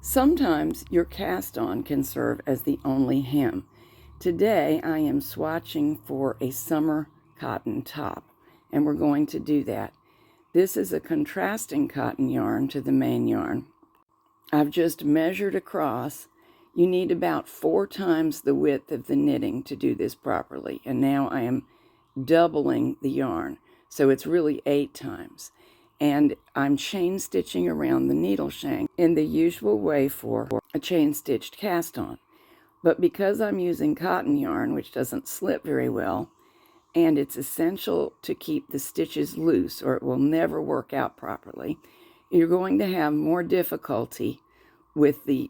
Sometimes your cast-on can serve as the only hem. Today I am swatching for a summer cotton top, and we're going to do that. This is a contrasting cotton yarn to the main yarn. I've just measured across. You need about 4 times the width of the knitting to do this properly, and now I am doubling the yarn, so it's really 8 times. And I'm chain stitching around the needle shank in the usual way for a chain stitched cast on. But because I'm using cotton yarn, which doesn't slip very well, and it's essential to keep the stitches loose or it will never work out properly, you're going to have more difficulty with the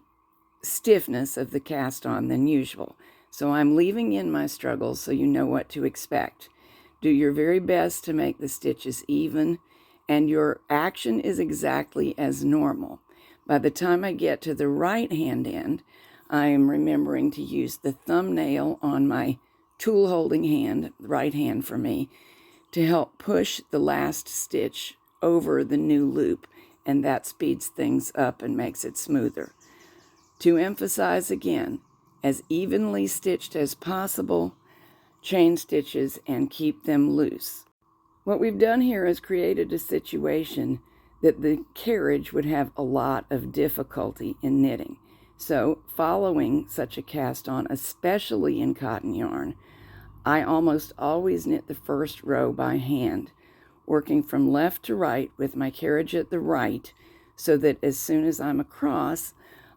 stiffness of the cast on than usual. So I'm leaving in my struggles so you know what to expect. Do your very best to make the stitches even, and your action is exactly as normal. By the time I get to the right hand end, I am remembering to use the thumbnail on my tool holding hand, right hand for me, to help push the last stitch over the new loop, and that speeds things up and makes it smoother. To emphasize again, as evenly stitched as possible, chain stitches and keep them loose. What we've done here is created a situation that the carriage would have a lot of difficulty in knitting. So following such a cast on, especially in cotton yarn, I almost always knit the first row by hand, working from left to right with my carriage at the right, so that as soon as I'm across,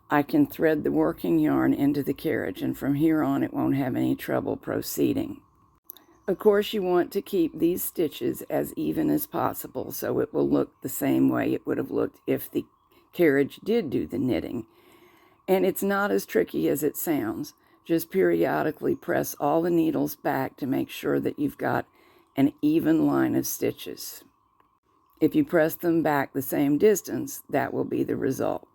I can thread the working yarn into the carriage, and from here on it won't have any trouble proceeding. Of course, you want to keep these stitches as even as possible so it will look the same way it would have looked if the carriage did do the knitting. And it's not as tricky as it sounds. Just periodically press all the needles back to make sure that you've got an even line of stitches. If you press them back the same distance, that will be the result.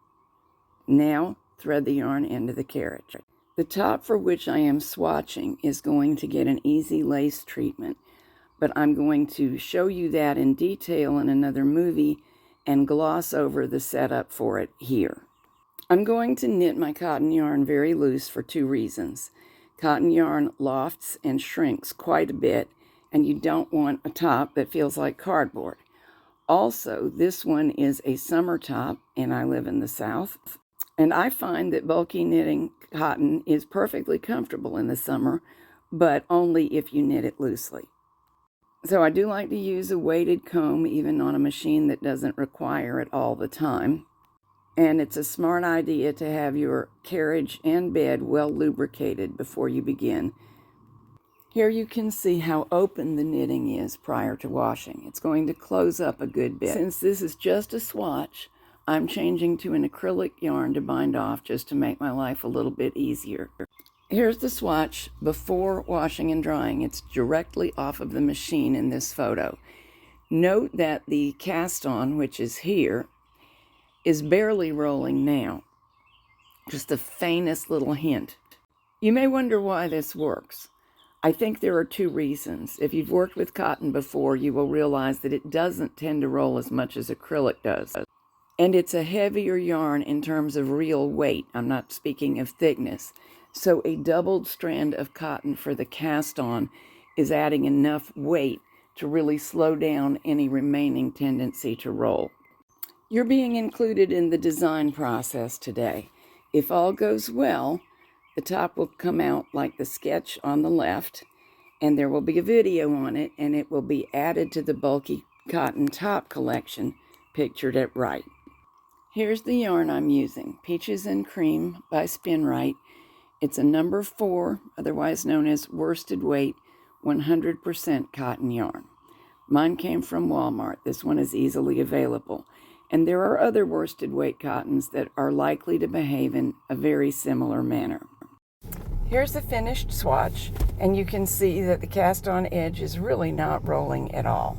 Now, thread the yarn into the carriage. The top for which I am swatching is going to get an easy lace treatment, but I'm going to show you that in detail in another movie and gloss over the setup for it here. I'm going to knit my cotton yarn very loose for 2 reasons. Cotton yarn lofts and shrinks quite a bit, and you don't want a top that feels like cardboard. Also, this one is a summer top, and I live in the South. And I find that bulky knitting cotton is perfectly comfortable in the summer, but only if you knit it loosely. So I do like to use a weighted comb even on a machine that doesn't require it all the time. And it's a smart idea to have your carriage and bed well lubricated before you begin. Here you can see how open the knitting is prior to washing. It's going to close up a good bit. Since this is just a swatch, I'm changing to an acrylic yarn to bind off just to make my life a little bit easier. Here's the swatch before washing and drying. It's directly off of the machine in this photo. Note that the cast on, which is here, is barely rolling now. Just the faintest little hint. You may wonder why this works. I think there are 2 reasons. If you've worked with cotton before, you will realize that it doesn't tend to roll as much as acrylic does. And it's a heavier yarn in terms of real weight. I'm not speaking of thickness. So a doubled strand of cotton for the cast on is adding enough weight to really slow down any remaining tendency to roll. You're being included in the design process today. If all goes well, the top will come out like the sketch on the left, and there will be a video on it, and it will be added to the bulky cotton top collection pictured at right. Here's the yarn I'm using, Peaches and Cream by Spinrite. It's a number 4, otherwise known as worsted weight, 100% cotton yarn. Mine came from Walmart. This one is easily available. And there are other worsted weight cottons that are likely to behave in a very similar manner. Here's the finished swatch, and you can see that the cast on edge is really not rolling at all.